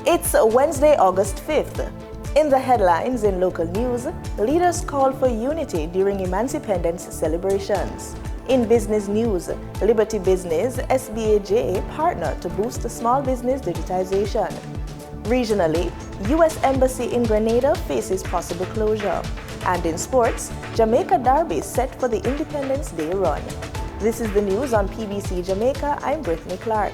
It's Wednesday, August 5th. In the headlines in local news, leaders called for unity during Emancipation celebrations. In business news, Liberty Business SBAJ partner to boost small business digitization. Regionally, U.S. Embassy in Grenada faces possible closure. And in sports, Jamaica Derby set for the Independence Day run. This is the news on PBC Jamaica. I'm Brittany Clark.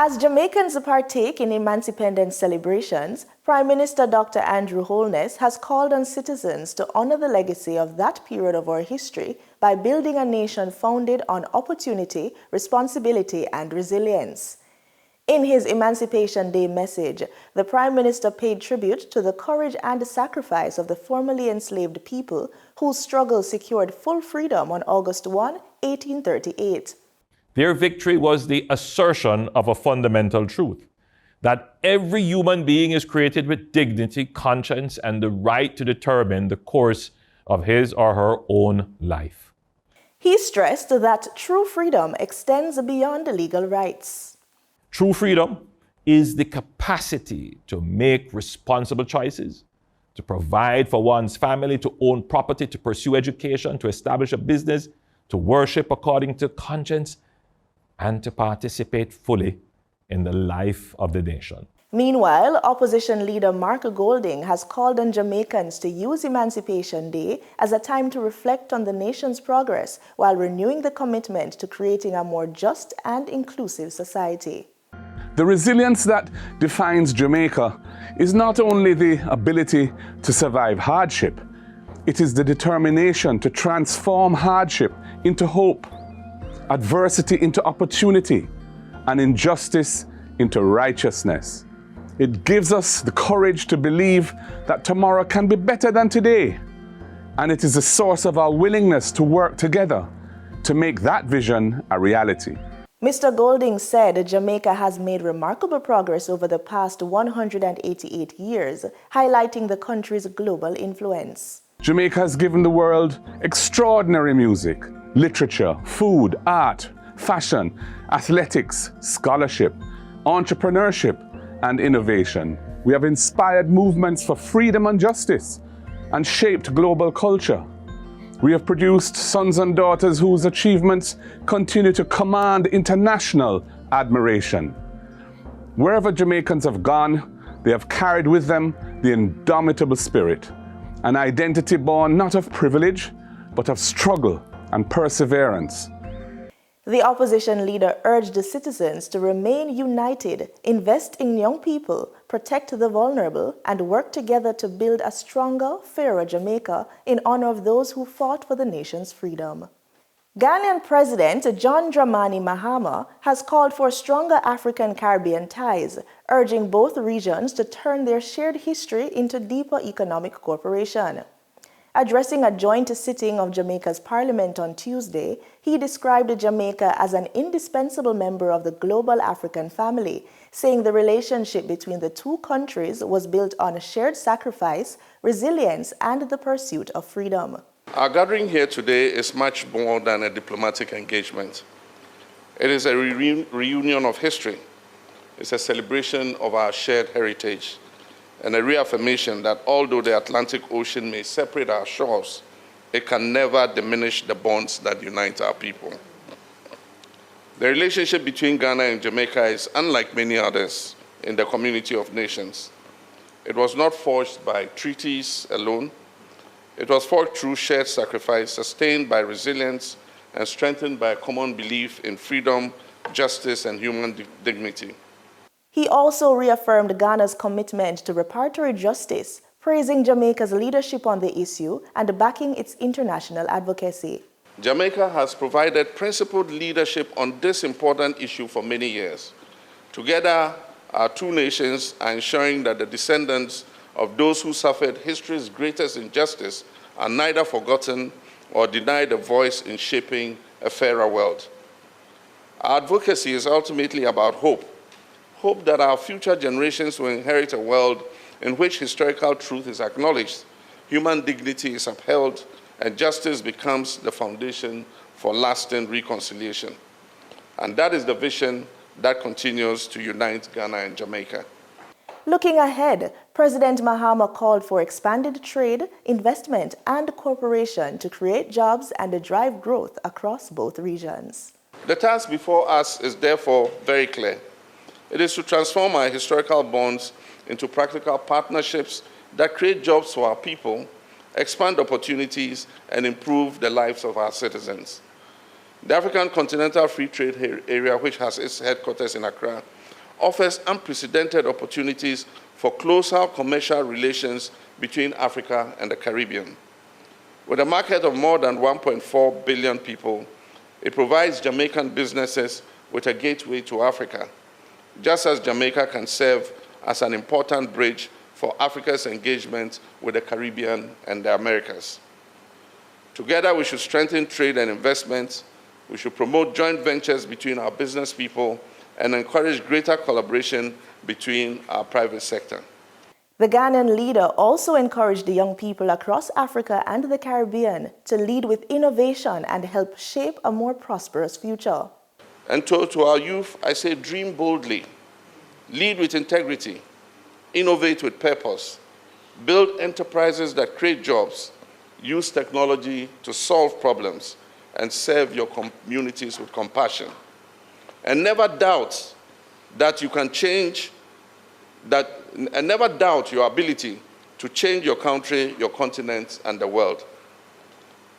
As Jamaicans partake in Emancipation celebrations, Prime Minister Dr. Andrew Holness has called on citizens to honor the legacy of that period of our history by building a nation founded on opportunity, responsibility, and resilience. In his Emancipation Day message, the Prime Minister paid tribute to the courage and sacrifice of the formerly enslaved people whose struggle secured full freedom on August 1, 1838. Their victory was the assertion of a fundamental truth, that every human being is created with dignity, conscience, and the right to determine the course of his or her own life. He stressed that true freedom extends beyond legal rights. True freedom is the capacity to make responsible choices, to provide for one's family, to own property, to pursue education, to establish a business, to worship according to conscience, and to participate fully in the life of the nation. Meanwhile, opposition leader Mark Golding has called on Jamaicans to use Emancipation Day as a time to reflect on the nation's progress while renewing the commitment to creating a more just and inclusive society. The resilience that defines Jamaica is not only the ability to survive hardship, it is the determination to transform hardship into hope, adversity into opportunity, and injustice into righteousness. It gives us the courage to believe that tomorrow can be better than today, and it is a source of our willingness to work together to make that vision a reality. Mr. Golding said Jamaica has made remarkable progress over the past 188 years, highlighting the country's global influence. Jamaica has given the world extraordinary music, literature, food, art, fashion, athletics, scholarship, entrepreneurship, and innovation. We have inspired movements for freedom and justice and shaped global culture. We have produced sons and daughters whose achievements continue to command international admiration. Wherever Jamaicans have gone, they have carried with them the indomitable spirit, an identity born not of privilege, but of struggle and perseverance. The opposition leader urged the citizens to remain united, invest in young people, protect the vulnerable, and work together to build a stronger, fairer Jamaica in honor of those who fought for the nation's freedom. Ghanaian President John Dramani Mahama has called for stronger African-Caribbean ties, urging both regions to turn their shared history into deeper economic cooperation. Addressing a joint sitting of Jamaica's parliament on Tuesday, he described Jamaica as an indispensable member of the global African family, saying the relationship between the two countries was built on shared sacrifice, resilience, and the pursuit of freedom. Our gathering here today is much more than a diplomatic engagement. It is a reunion of history. It's a celebration of our shared heritage, and a reaffirmation that although the Atlantic Ocean may separate our shores, it can never diminish the bonds that unite our people. The relationship between Ghana and Jamaica is unlike many others in the community of nations. It was not forged by treaties alone. It was forged through shared sacrifice, sustained by resilience, and strengthened by a common belief in freedom, justice, and human dignity. He also reaffirmed Ghana's commitment to reparatory justice, praising Jamaica's leadership on the issue and backing its international advocacy. Jamaica has provided principled leadership on this important issue for many years. Together, our two nations are ensuring that the descendants of those who suffered history's greatest injustice are neither forgotten or denied a voice in shaping a fairer world. Our advocacy is ultimately about hope. Hope that our future generations will inherit a world in which historical truth is acknowledged, human dignity is upheld, and justice becomes the foundation for lasting reconciliation. And that is the vision that continues to unite Ghana and Jamaica. Looking ahead, President Mahama called for expanded trade, investment, and cooperation to create jobs and drive growth across both regions. The task before us is therefore very clear. It is to transform our historical bonds into practical partnerships that create jobs for our people, expand opportunities, and improve the lives of our citizens. The African Continental Free Trade Area, which has its headquarters in Accra, offers unprecedented opportunities for closer commercial relations between Africa and the Caribbean. With a market of more than 1.4 billion people, it provides Jamaican businesses with a gateway to Africa, just as Jamaica can serve as an important bridge for Africa's engagement with the Caribbean and the Americas. Together, we should strengthen trade and investments. We should promote joint ventures between our business people and encourage greater collaboration between our private sector. The Ghanaian leader also encouraged the young people across Africa and the Caribbean to lead with innovation and help shape a more prosperous future. And to our youth, I say dream boldly, lead with integrity, innovate with purpose, build enterprises that create jobs, use technology to solve problems, and serve your communities with compassion. And never doubt that you can change and never doubt your ability to change your country, your continent, and the world.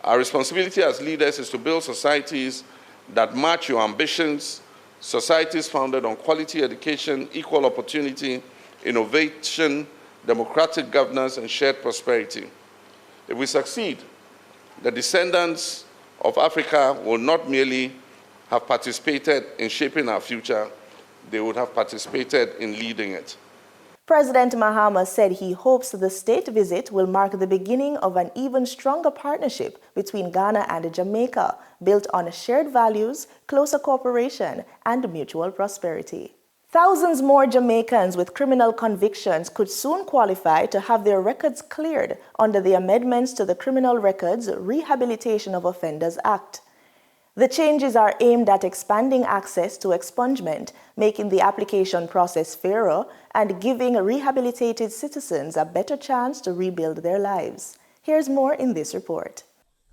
Our responsibility as leaders is to build societies that match your ambitions, societies founded on quality education, equal opportunity, innovation, democratic governance, and shared prosperity. If we succeed, the descendants of Africa will not merely have participated in shaping our future, they would have participated in leading it. President Mahama said he hopes the state visit will mark the beginning of an even stronger partnership between Ghana and Jamaica, built on shared values, closer cooperation, and mutual prosperity. Thousands more Jamaicans with criminal convictions could soon qualify to have their records cleared under the amendments to the Criminal Records Rehabilitation of Offenders Act. The changes are aimed at expanding access to expungement, making the application process fairer, and giving rehabilitated citizens a better chance to rebuild their lives. Here's more in this report.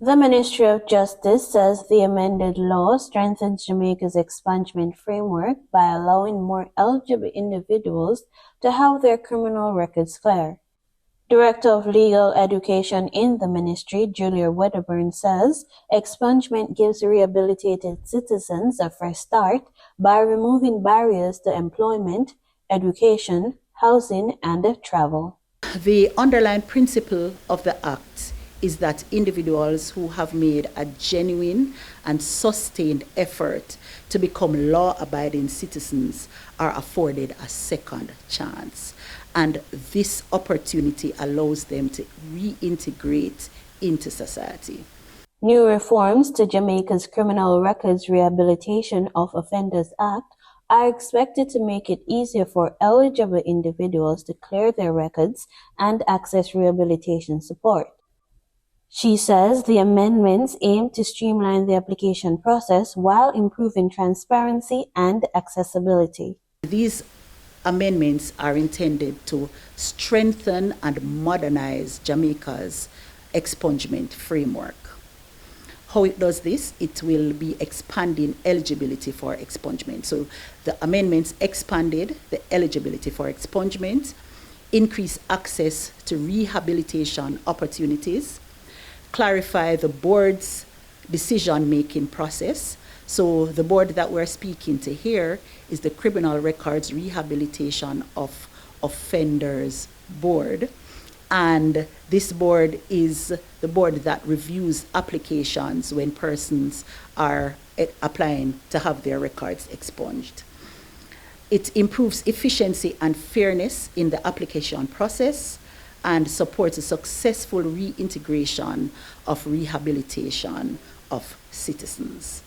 The Ministry of Justice says the amended law strengthens Jamaica's expungement framework by allowing more eligible individuals to have their criminal records clear. Director of Legal Education in the ministry, Julia Wedderburn, says expungement gives rehabilitated citizens a fresh start by removing barriers to employment, education, housing, and travel. The underlying principle of the Act is that individuals who have made a genuine and sustained effort to become law-abiding citizens are afforded a second chance. And this opportunity allows them to reintegrate into society. New reforms to Jamaica's Criminal Records Rehabilitation of Offenders Act are expected to make it easier for eligible individuals to clear their records and access rehabilitation support. She says the amendments aim to streamline the application process while improving transparency and accessibility. These amendments are intended to strengthen and modernize Jamaica's expungement framework. How it does this? It will be expanding eligibility for expungement. So the amendments expanded the eligibility for expungement, increase access to rehabilitation opportunities, clarify the board's decision-making process. So the board that we're speaking to here is the Criminal Records Rehabilitation of Offenders Board. And this board is the board that reviews applications when persons are applying to have their records expunged. It improves efficiency and fairness in the application process and supports a successful reintegration of rehabilitation of citizens.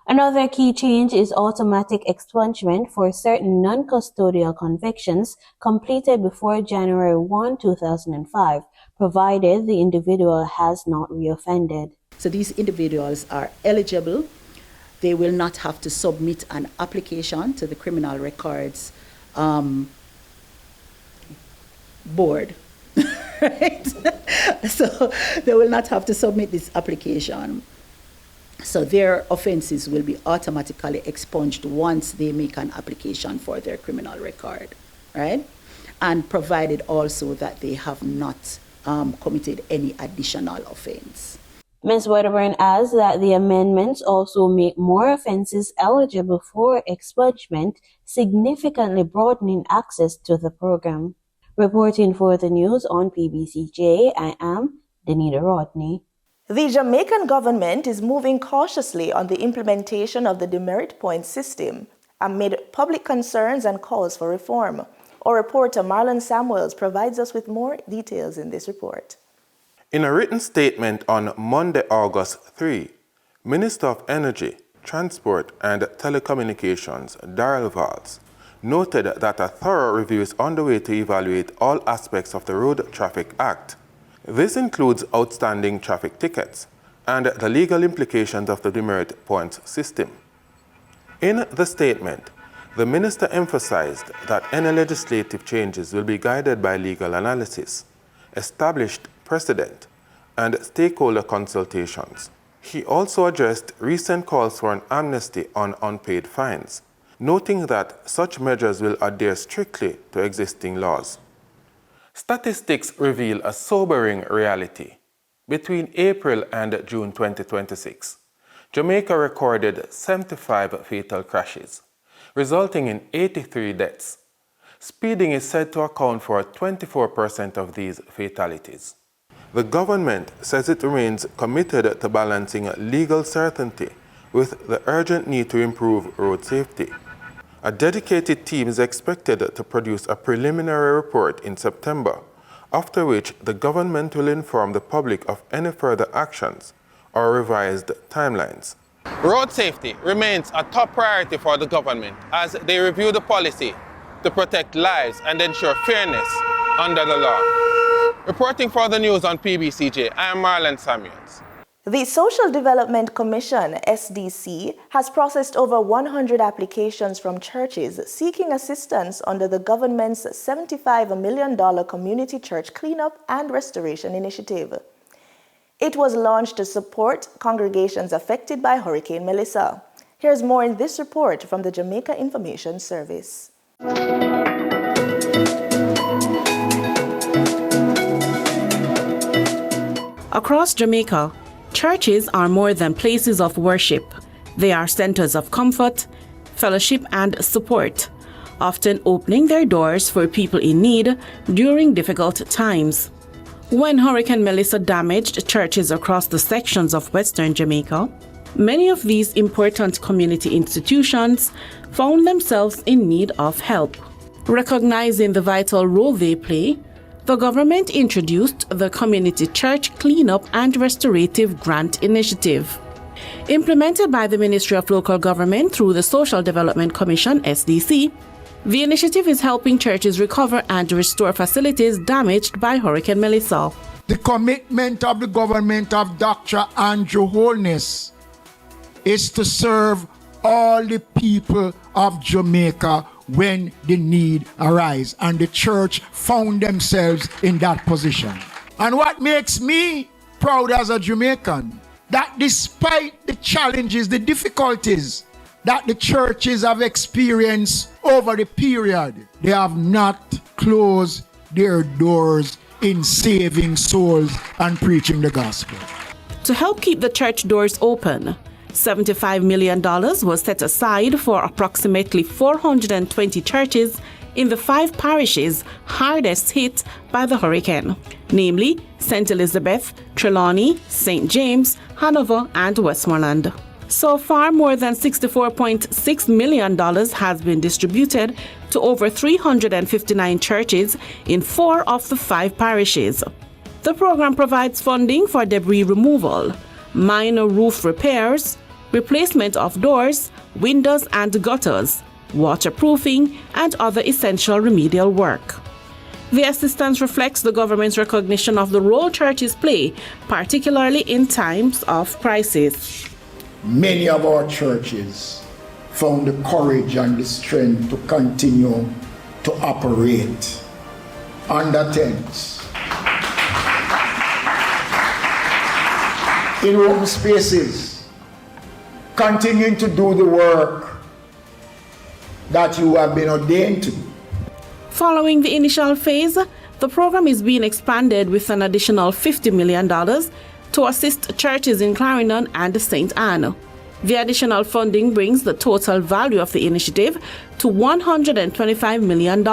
Another key change is automatic expungement for certain non-custodial convictions completed before January 1, 2005, provided the individual has not reoffended. So these individuals are eligible. They will not have to submit an application to the Criminal Records Board. Right? So they will not have to submit this application. So their offenses will be automatically expunged once they make an application for their criminal record, right? And provided also that they have not committed any additional offense. Ms. Wedderburn adds that the amendments also make more offenses eligible for expungement, significantly broadening access to the program. Reporting for the news on PBCJ, I am Danita Rodney. The Jamaican government is moving cautiously on the implementation of the demerit point system amid public concerns and calls for reform. Our reporter Marlon Samuels provides us with more details in this report. In a written statement on Monday, August 3, Minister of Energy, Transport and Telecommunications, Darrell Valls, noted that a thorough review is underway to evaluate all aspects of the Road Traffic Act. This includes outstanding traffic tickets and the legal implications of the demerit points system. In the statement, the minister emphasized that any legislative changes will be guided by legal analysis, established precedent, and stakeholder consultations. He also addressed recent calls for an amnesty on unpaid fines, noting that such measures will adhere strictly to existing laws. Statistics reveal a sobering reality. Between April and June 2026, Jamaica recorded 75 fatal crashes, resulting in 83 deaths. Speeding is said to account for 24% of these fatalities. The government says it remains committed to balancing legal certainty with the urgent need to improve road safety. A dedicated team is expected to produce a preliminary report in September, after which the government will inform the public of any further actions or revised timelines. Road safety remains a top priority for the government as they review the policy to protect lives and ensure fairness under the law. Reporting for the news on PBCJ, I am Marlon Samuels. The Social Development Commission, SDC, has processed over 100 applications from churches seeking assistance under the government's $75 million Community Church Cleanup and Restoration Initiative. It was launched to support congregations affected by Hurricane Melissa. Here's more in this report from the Jamaica Information Service. Across Jamaica, churches are more than places of worship. They are centers of comfort, fellowship, and support, often opening their doors for people in need during difficult times. When Hurricane Melissa damaged churches across the sections of Western Jamaica, many of these important community institutions found themselves in need of help. Recognizing the vital role they play, the government introduced the Community Church Cleanup and Restorative Grant Initiative. Implemented by the Ministry of Local Government through the Social Development Commission, SDC, the initiative is helping churches recover and restore facilities damaged by Hurricane Melissa. The commitment of the government of Dr. Andrew Holness is to serve all the people of Jamaica when the need arises, and the church found themselves in that position. And what makes me proud as a Jamaican, that despite the challenges, the difficulties that the churches have experienced over the period, they have not closed their doors in saving souls and preaching the gospel. To help keep the church doors open, $75 million was set aside for approximately 420 churches in the 5 parishes hardest hit by the hurricane, namely St. Elizabeth, Trelawney, St. James, Hanover, and Westmoreland. So far, more than $64.6 million has been distributed to over 359 churches in 4 of the 5 parishes. The program provides funding for debris removal, minor roof repairs, replacement of doors, windows and gutters, waterproofing, and other essential remedial work. The assistance reflects the government's recognition of the role churches play, particularly in times of crisis. Many of our churches found the courage and the strength to continue to operate under tents, in open spaces, continuing to do the work that you have been ordained to. Following the initial phase, the program is being expanded with an additional $50 million to assist churches in Clarendon and St. Anne. The additional funding brings the total value of the initiative to $125 million.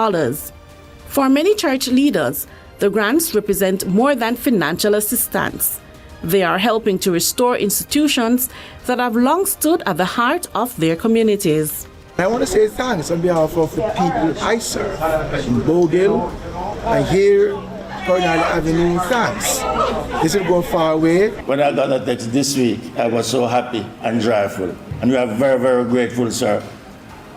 For many church leaders, the grants represent more than financial assistance. They are helping to restore institutions that have long stood at the heart of their communities. I want to say thanks on behalf of the people I serve in Bowgill and here, Coronado Avenue. Thanks. This will go far away. When I got the text this week, I was so happy and joyful. And we are very, very grateful, sir.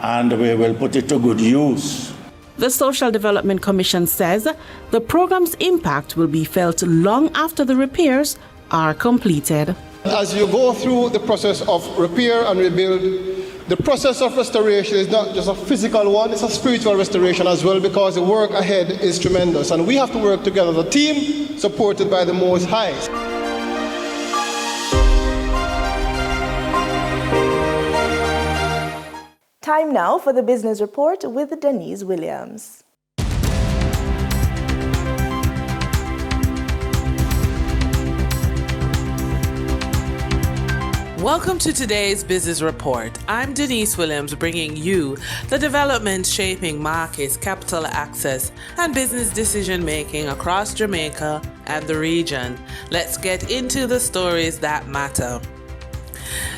And we will put it to good use. The Social Development Commission says the program's impact will be felt long after the repairs are completed. As you go through the process of repair and rebuild, the process of restoration is not just a physical one, it's a spiritual restoration as well, because the work ahead is tremendous. And we have to work together as a team supported by the Most High. Time now for the business report with Denise Williams. Welcome to today's Business Report. I'm Denise Williams, bringing you the developments shaping markets, capital access, and business decision-making across Jamaica and the region. Let's get into the stories that matter.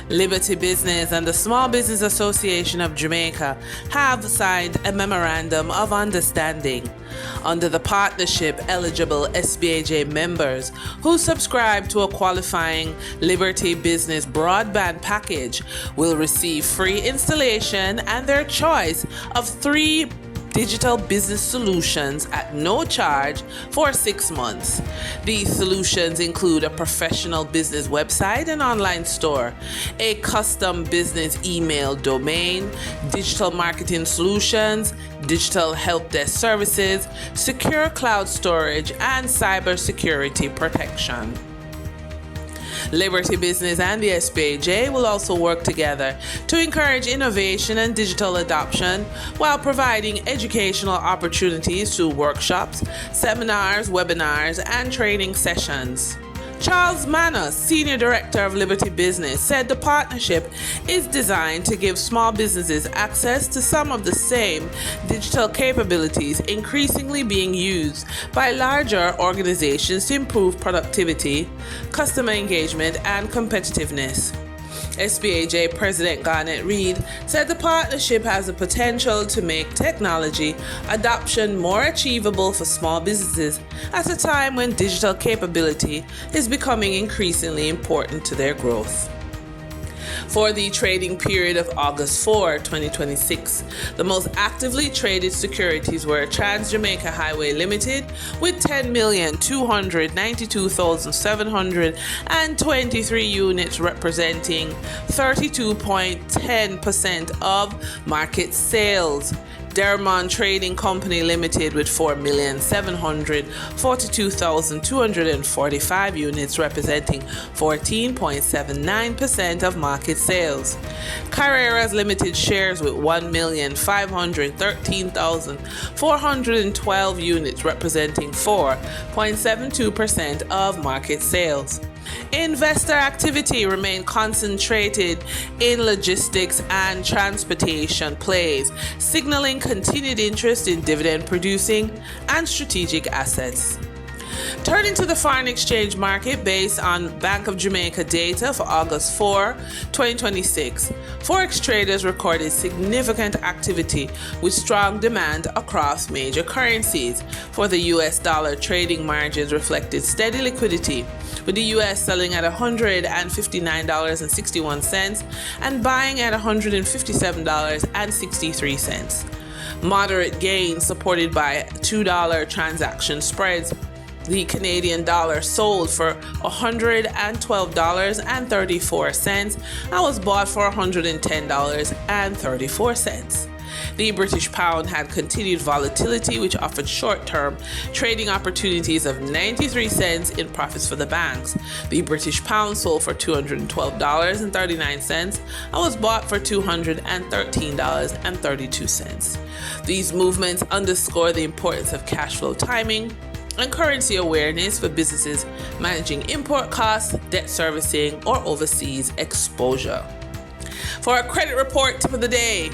Liberty Business and the Small Business Association of Jamaica have signed a memorandum of understanding. Under the partnership, eligible SBAJ members who subscribe to a qualifying Liberty Business broadband package will receive free installation and their choice of 3 digital business solutions at no charge for 6 months. These solutions include a professional business website and online store, a custom business email domain, digital marketing solutions, digital help desk services, secure cloud storage, and cybersecurity protection. Liberty Business and the SBAJ will also work together to encourage innovation and digital adoption while providing educational opportunities through workshops, seminars, webinars, and training sessions. Charles Manos, Senior Director of Liberty Business, said the partnership is designed to give small businesses access to some of the same digital capabilities increasingly being used by larger organizations to improve productivity, customer engagement, and competitiveness. SBAJ President Garnet Reid said the partnership has the potential to make technology adoption more achievable for small businesses at a time when digital capability is becoming increasingly important to their growth. For the trading period of August 4, 2026, the most actively traded securities were Trans-Jamaica Highway Limited with 10,292,723 units representing 32.10% of market sales. Dermont Trading Company Limited with 4,742,245 units representing 14.79% of market sales. Carreras Limited shares with 1,513,412 units representing 4.72% of market sales. Investor activity remained concentrated in logistics and transportation plays, signaling continued interest in dividend-producing and strategic assets. Turning to the foreign exchange market based on Bank of Jamaica data for August 4, 2026, Forex traders recorded significant activity with strong demand across major currencies. For the US dollar, trading margins reflected steady liquidity, with the US selling at $159.61 and buying at $157.63. Moderate gains supported by $2 transaction spreads. The Canadian dollar sold for $112.34 and was bought for $110.34. The British pound had continued volatility, which offered short-term trading opportunities of 93 cents in profits for the banks. The British pound sold for $212.39 and was bought for $213.32. These movements underscore the importance of cash flow timing and currency awareness for businesses managing import costs, debt servicing, or overseas exposure. For our credit report tip of the day,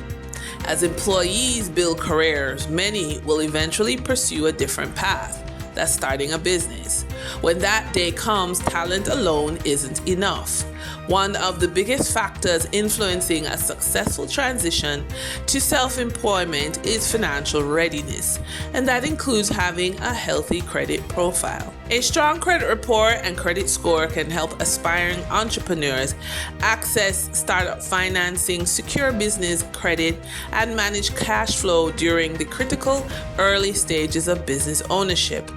as employees build careers, many will eventually pursue a different path. That's starting a business. When that day comes, talent alone isn't enough. One of the biggest factors influencing a successful transition to self-employment is financial readiness, and that includes having a healthy credit profile. A strong credit report and credit score can help aspiring entrepreneurs access startup financing, secure business credit, and manage cash flow during the critical early stages of business ownership.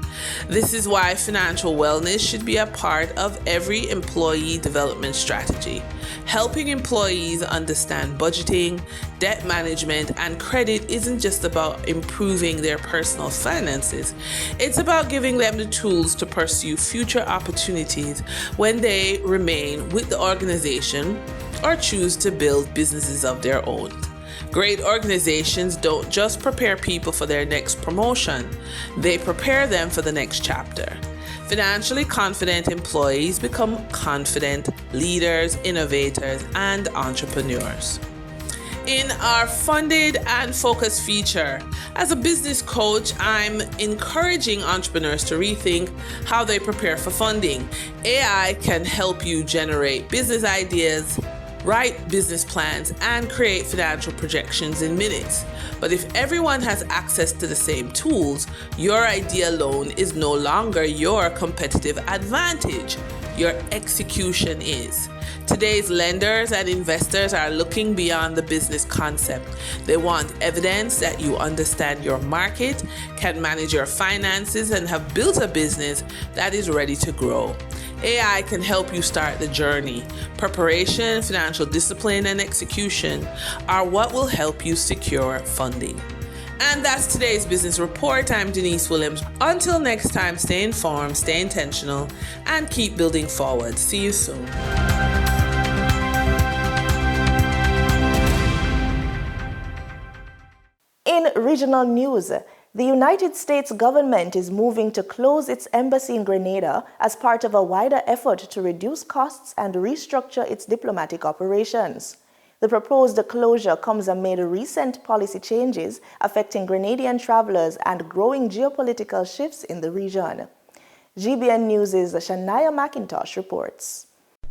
This is why financial wellness should be a part of every employee development strategy. Helping employees understand budgeting, debt management, and credit isn't just about improving their personal finances. It's about giving them the tools to pursue future opportunities when they remain with the organization or choose to build businesses of their own. Great organizations don't just prepare people for their next promotion, they prepare them for the next chapter. Financially confident employees become confident leaders, innovators, and entrepreneurs. In our funded and focused feature, as a business coach, I'm encouraging entrepreneurs to rethink how they prepare for funding. AI can help you generate business ideas, write business plans, and create financial projections in minutes. But if everyone has access to the same tools, your idea alone is no longer your competitive advantage. Your execution is. Today's lenders and investors are looking beyond the business concept. They want evidence that you understand your market, can manage your finances, and have built a business that is ready to grow. AI can help you start the journey. Preparation, financial discipline, and execution are what will help you secure funding. And that's today's business report. I'm Denise Williams. Until next time, stay informed, stay intentional, and keep building forward. See you soon. In regional news, the United States government is moving to close its embassy in Grenada as part of a wider effort to reduce costs and restructure its diplomatic operations. The proposed closure comes amid recent policy changes affecting Grenadian travelers and growing geopolitical shifts in the region. GBN News' Shania McIntosh reports.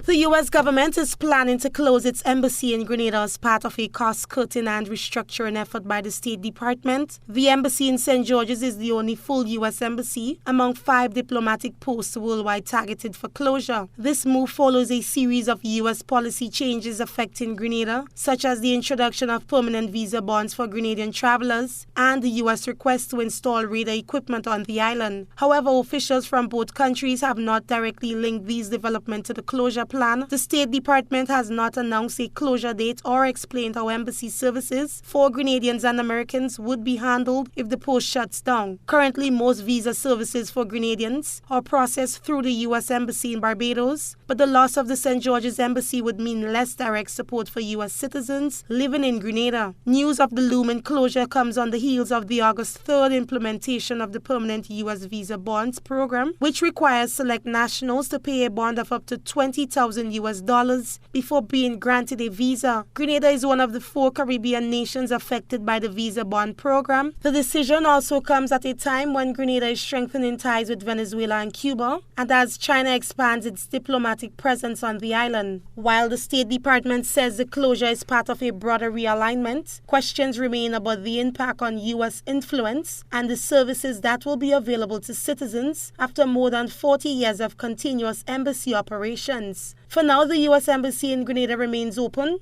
The U.S. government is planning to close its embassy in Grenada as part of a cost-cutting and restructuring effort by the State Department. The embassy in St. George's is the only full U.S. embassy among 5 diplomatic posts worldwide targeted for closure. This move follows a series of U.S. policy changes affecting Grenada, such as the introduction of permanent visa bans for Grenadian travelers and the U.S. request to install radar equipment on the island. However, officials from both countries have not directly linked these developments to the closure plan. The State Department has not announced a closure date or explained how embassy services for Grenadians and Americans would be handled if the post shuts down. Currently, most visa services for Grenadians are processed through the U.S. Embassy in Barbados, but the loss of the St. George's Embassy would mean less direct support for U.S. citizens living in Grenada. News of the looming closure comes on the heels of the August 3rd implementation of the permanent U.S. visa bonds program, which requires select nationals to pay a bond of up to 20 $2,000 before being granted a visa. Grenada is one of the 4 Caribbean nations affected by the visa bond program. The decision also comes at a time when Grenada is strengthening ties with Venezuela and Cuba, and as China expands its diplomatic presence on the island. While the State Department says the closure is part of a broader realignment, questions remain about the impact on U.S. influence and the services that will be available to citizens after more than 40 years of continuous embassy operations. For now, the U.S. Embassy in Grenada remains open,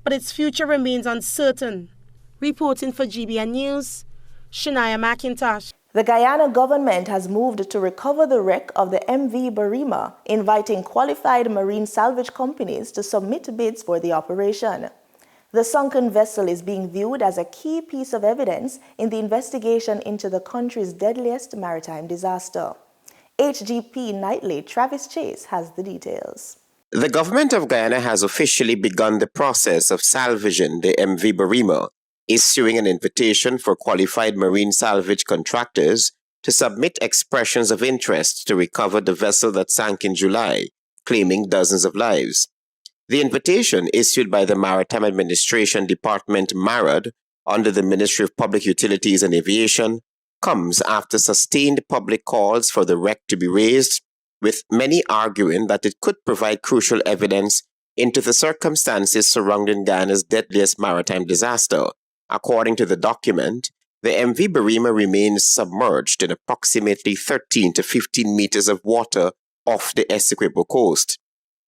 but its future remains uncertain. Reporting for GBN News, Shania McIntosh. The Guyana government has moved to recover the wreck of the MV Barima, inviting qualified marine salvage companies to submit bids for the operation. The sunken vessel is being viewed as a key piece of evidence in the investigation into the country's deadliest maritime disaster. HGP Nightly Travis Chase has the details. The government of Guyana has officially begun the process of salvaging the MV Barima, issuing an invitation for qualified marine salvage contractors to submit expressions of interest to recover the vessel that sank in July, claiming dozens of lives. The invitation, issued by the Maritime Administration Department MARAD under the Ministry of Public Utilities and Aviation, comes after sustained public calls for the wreck to be raised, with many arguing that it could provide crucial evidence into the circumstances surrounding Guyana's deadliest maritime disaster. According to the document, the MV Barima remains submerged in approximately 13 to 15 meters of water off the Essequibo coast.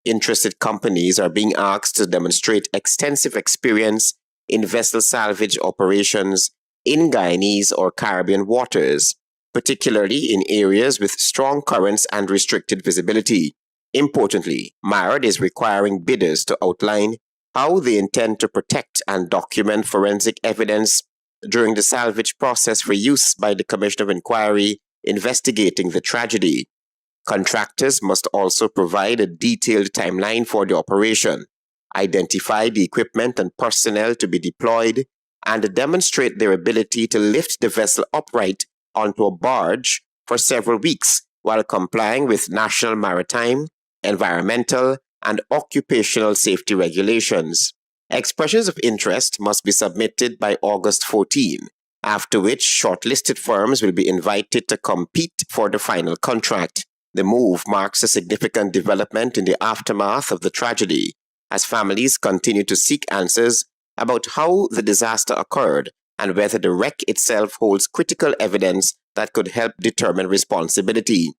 Interested companies are being asked to demonstrate extensive experience in vessel salvage operations in Guyanese or Caribbean waters, particularly in areas with strong currents and restricted visibility. Importantly, MARAD is requiring bidders to outline how they intend to protect and document forensic evidence during the salvage process for use by the Commission of Inquiry investigating the tragedy. Contractors must also provide a detailed timeline for the operation, identify the equipment and personnel to be deployed, and demonstrate their ability to lift the vessel upright onto a barge for several weeks while complying with national maritime, environmental, and occupational safety regulations. Expressions of interest must be submitted by August 14, after which shortlisted firms will be invited to compete for the final contract. The move marks a significant development in the aftermath of the tragedy, as families continue to seek answers about how the disaster occurred and whether the wreck itself holds critical evidence that could help determine responsibility.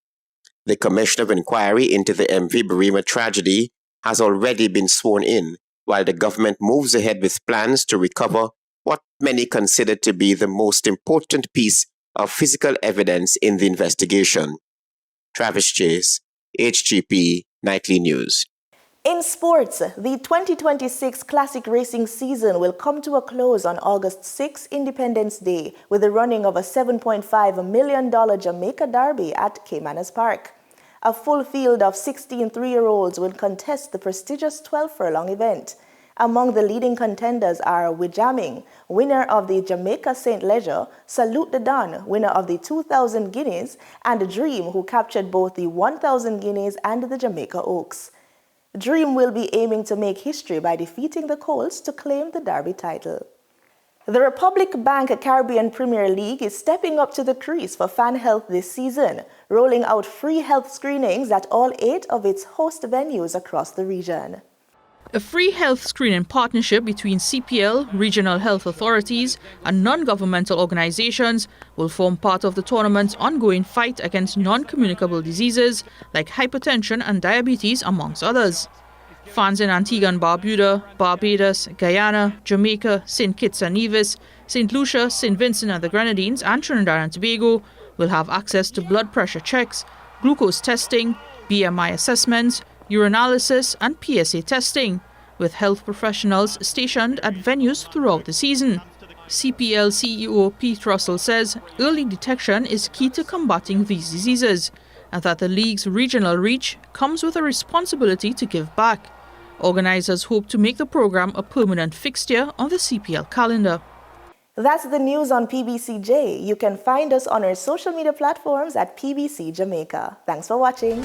The Commission of Inquiry into the MV Barima tragedy has already been sworn in, while the government moves ahead with plans to recover what many consider to be the most important piece of physical evidence in the investigation. Travis Chase, HGP Nightly News. In sports, the 2026 Classic Racing season will come to a close on August 6, Independence Day, with the running of a $7.5 million Jamaica Derby at Caymanas Park. A full field of 16 3-year-olds will contest the prestigious 12-furlong event. Among the leading contenders are Wijaming, winner of the Jamaica St. Leger, Salute the Don, winner of the 2,000 Guineas, and Dream, who captured both the 1,000 Guineas and the Jamaica Oaks. Dream will be aiming to make history by defeating the Colts to claim the Derby title. The Republic Bank Caribbean Premier League is stepping up to the crease for fan health this season, rolling out free health screenings at all 8 of its host venues across the region. A free health screening partnership between CPL, regional health authorities, and non-governmental organizations will form part of the tournament's ongoing fight against non-communicable diseases like hypertension and diabetes, amongst others. Fans in Antigua and Barbuda, Barbados, Guyana, Jamaica, St. Kitts and Nevis, St. Lucia, St. Vincent and the Grenadines, and Trinidad and Tobago will have access to blood pressure checks, glucose testing, BMI assessments, urinalysis and PSA testing, with health professionals stationed at venues throughout the season. CPL CEO Pete Russell says early detection is key to combating these diseases, and that the league's regional reach comes with a responsibility to give back. Organizers hope to make the program a permanent fixture on the CPL calendar. That's the news on PBCJ. You can find us on our social media platforms at PBCJamaica. Thanks for watching.